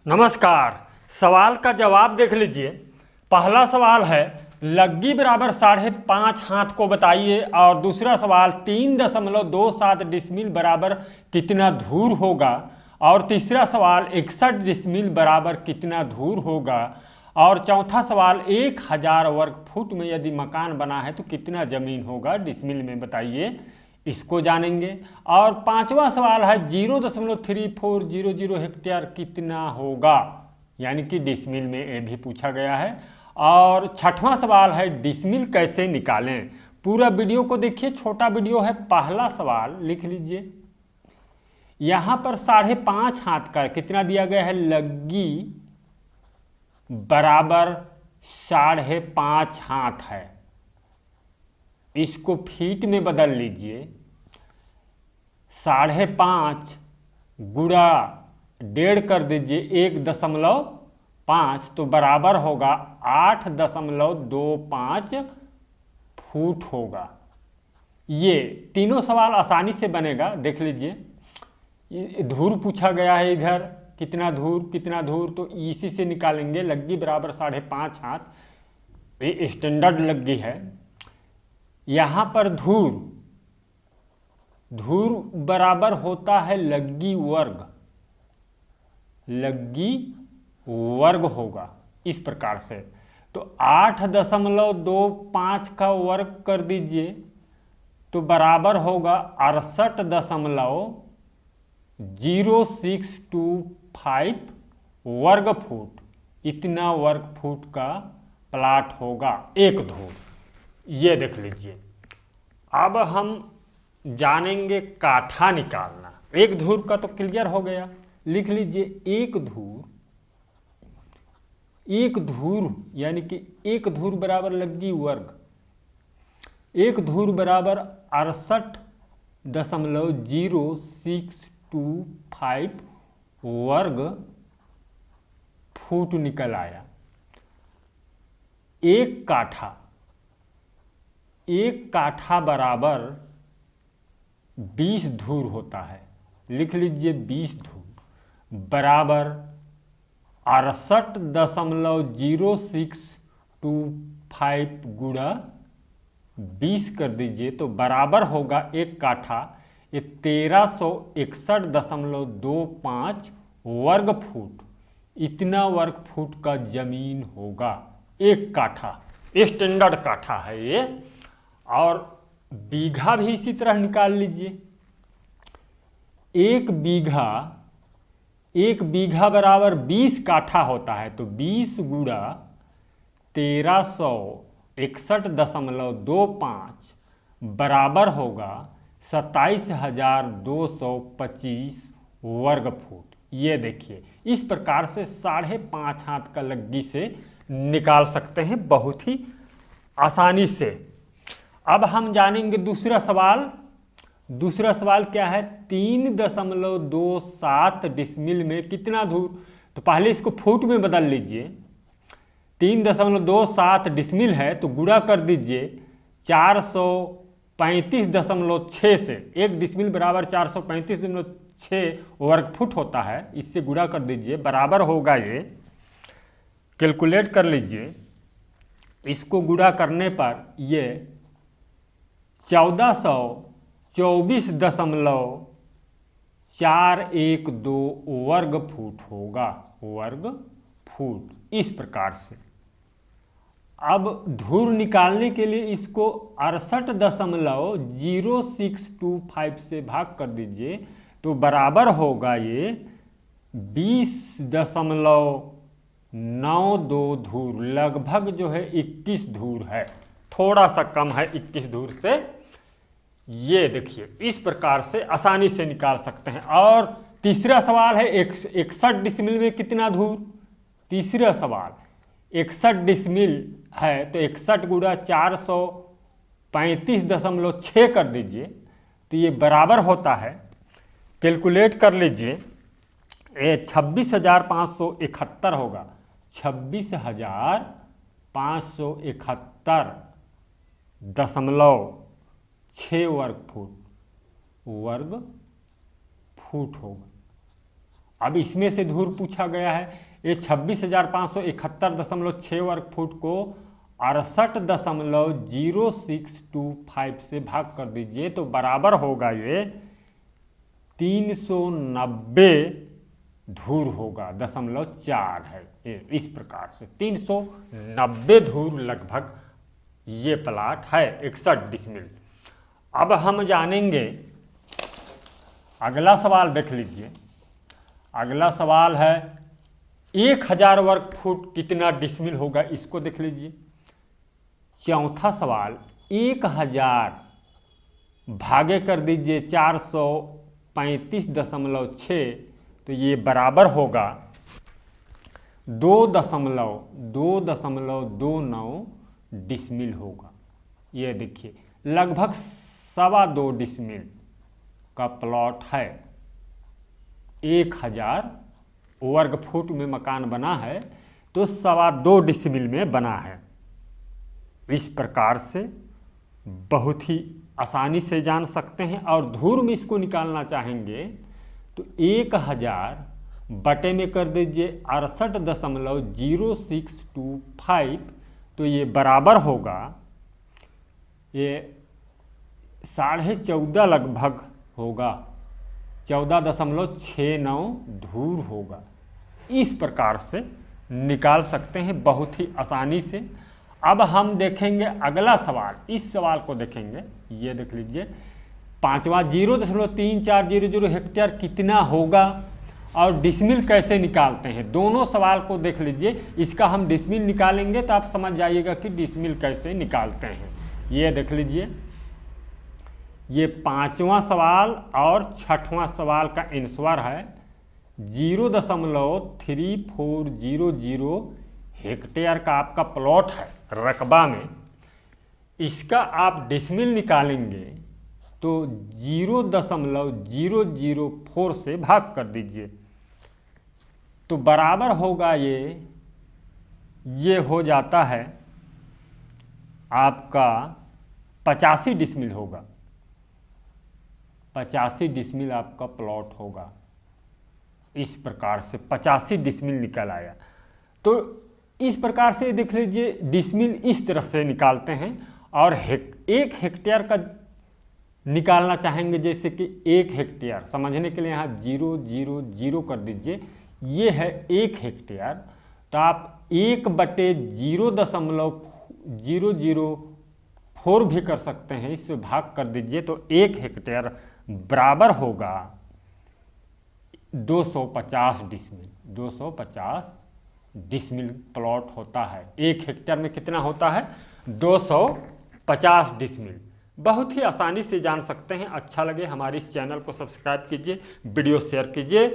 नमस्कार। सवाल का जवाब देख लीजिए। पहला सवाल है लग्गी बराबर 5.5 हाथ को बताइए, और दूसरा सवाल 3.27 डिसमिल बराबर कितना धूर होगा, और तीसरा सवाल 61 डिसमिल बराबर कितना धूर होगा, और चौथा सवाल 1000 वर्ग फुट में यदि मकान बना है तो कितना जमीन होगा डिसमिल में बताइए, इसको जानेंगे। और पांचवा सवाल है 0.3400 हेक्टेयर कितना होगा, यानी कि डिसमिल में ये भी पूछा गया है। और छठवां सवाल है डिसमिल कैसे निकालें। पूरा वीडियो को देखिए, छोटा वीडियो है। पहला सवाल लिख लीजिए, यहां पर 5.5 हाथ का कितना दिया गया है, लग्गी बराबर 5.5 हाथ है। इसको फीट में बदल लीजिए, 5.5 गुणा 1.5 कर दीजिए 1.5, तो बराबर होगा 8.25 फुट होगा। ये तीनों सवाल आसानी से बनेगा, देख लीजिए। धूर पूछा गया है, इधर कितना धूर, तो इसी से निकालेंगे। लग्गी बराबर 5.5 हाथ, ये स्टैंडर्ड लग्गी है। यहां पर धूर बराबर होता है लग्गी वर्ग होगा इस प्रकार से। तो 8.25 का वर्ग कर दीजिए तो बराबर होगा 68.0625 वर्ग फुट। इतना वर्ग फुट का प्लाट होगा एक धूर। ये देख लीजिए। अब हम जानेंगे काठा निकालना। एक धूर का तो क्लियर हो गया, लिख लीजिए। एक धूर यानी कि एक धूर बराबर लग्गी वर्ग। एक धूर बराबर 68.0625 वर्ग फुट निकल आया। एक काठा बराबर 20 धूर होता है। लिख लीजिए 20 धूर बराबर 68.0625 गुणा 20 कर दीजिए तो बराबर होगा एक काठा, ये 1361.25 वर्ग फुट। इतना वर्ग फुट का जमीन होगा एक काठा। स्टैंडर्ड काठा है ये। और बीघा भी इसी तरह निकाल लीजिए। एक बीघा बराबर 20 काठा होता है, तो 20 गुणा 1361.25 बराबर होगा 27,225 वर्ग फुट। ये देखिए, इस प्रकार से 5.5 हाथ का लग्गी से निकाल सकते हैं बहुत ही आसानी से। अब हम जानेंगे दूसरा सवाल। दूसरा सवाल क्या है, 3.27 डिसमिल में कितना धूर। तो पहले इसको फुट में बदल लीजिए। 3.27 डिसमिल है तो गुणा कर दीजिए 435.6 से। एक डिसमिल बराबर 435.6 वर्ग फुट होता है, इससे गुणा कर दीजिए। बराबर होगा, ये कैलकुलेट कर लीजिए। इसको गुणा करने पर ये 1424.412 वर्ग फुट होगा। वर्ग फुट इस प्रकार से। अब धूर निकालने के लिए इसको 68.0625 से भाग कर दीजिए तो बराबर होगा ये 20.92 धूर। लगभग जो है 21 धूर है, थोड़ा सा कम है 21 धूर से। ये देखिए, इस प्रकार से आसानी से निकाल सकते हैं। और तीसरा सवाल है 61 डिसमिल में कितना धूर। तीसरा सवाल 61 डिसमिल है तो 61 गुणा 435.6 कर दीजिए तो ये बराबर होता है, कैलकुलेट कर लीजिए, ये 26,571 होगा। 26,571.6 वर्ग फुट होगा। अब इसमें से धूर पूछा गया है, ये 26,571.6 वर्ग फुट को 68.0625 से भाग कर दीजिए तो बराबर होगा ये 390 धूर होगा, 0.4 है। इस प्रकार से 390 धूर लगभग ये प्लाट है 61 डिसमिल। अब हम जानेंगे, अगला सवाल देख लीजिए। अगला सवाल है 1000 वर्ग फुट कितना डिसमिल होगा, इसको देख लीजिए। चौथा सवाल 1000 भागे कर दीजिए 435.6 तो ये बराबर होगा 2.29 डिसमिल होगा। ये देखिए लगभग 2.25 डिसमिल का प्लॉट है। 1000 वर्ग फुट में मकान बना है तो 2.25 डिसमिल में बना है। इस प्रकार से बहुत ही आसानी से जान सकते हैं। और धूर में इसको निकालना चाहेंगे तो 1000 बटे में कर दीजिए 68.0625 तो ये बराबर होगा ये 14.5 लगभग होगा, 14.69 धूर होगा। इस प्रकार से निकाल सकते हैं बहुत ही आसानी से। अब हम देखेंगे अगला सवाल, इस सवाल को देखेंगे। ये देख लीजिए पांचवा 0.3400 हेक्टेयर कितना होगा और डिसमिल कैसे निकालते हैं, दोनों सवाल को देख लीजिए। इसका हम डिसमिल निकालेंगे तो आप समझ जाइएगा कि डिसमिल कैसे निकालते हैं। ये देख लीजिए, ये पांचवा सवाल और छठवां सवाल का आंसर है 0.3400 हेक्टेयर का आपका प्लॉट है रकबा में। इसका आप डिसमिल निकालेंगे तो 0.004 से भाग कर दीजिए तो बराबर होगा ये हो जाता है आपका 85 डिसमिल होगा। 85 डिसमिल आपका प्लॉट होगा। इस प्रकार से 85 डिसमिल निकल आया। तो इस प्रकार से देख लीजिए डिसमिल इस तरह से निकालते हैं। और एक हेक्टेयर का निकालना चाहेंगे, जैसे कि 1 हेक्टेयर समझने के लिए यहाँ 000 कर दीजिए, ये है 1 हेक्टेयर। तो आप 1/004 भी कर सकते हैं, इससे भाग कर दीजिए तो 1 हेक्टेयर बराबर होगा 250 डिसमिल। 250 डिसमिल प्लॉट होता है। 1 हेक्टेयर में कितना होता है? 250 डिसमिल। बहुत ही आसानी से जान सकते हैं। अच्छा लगे हमारे इस चैनल को सब्सक्राइब कीजिए, वीडियो शेयर कीजिए।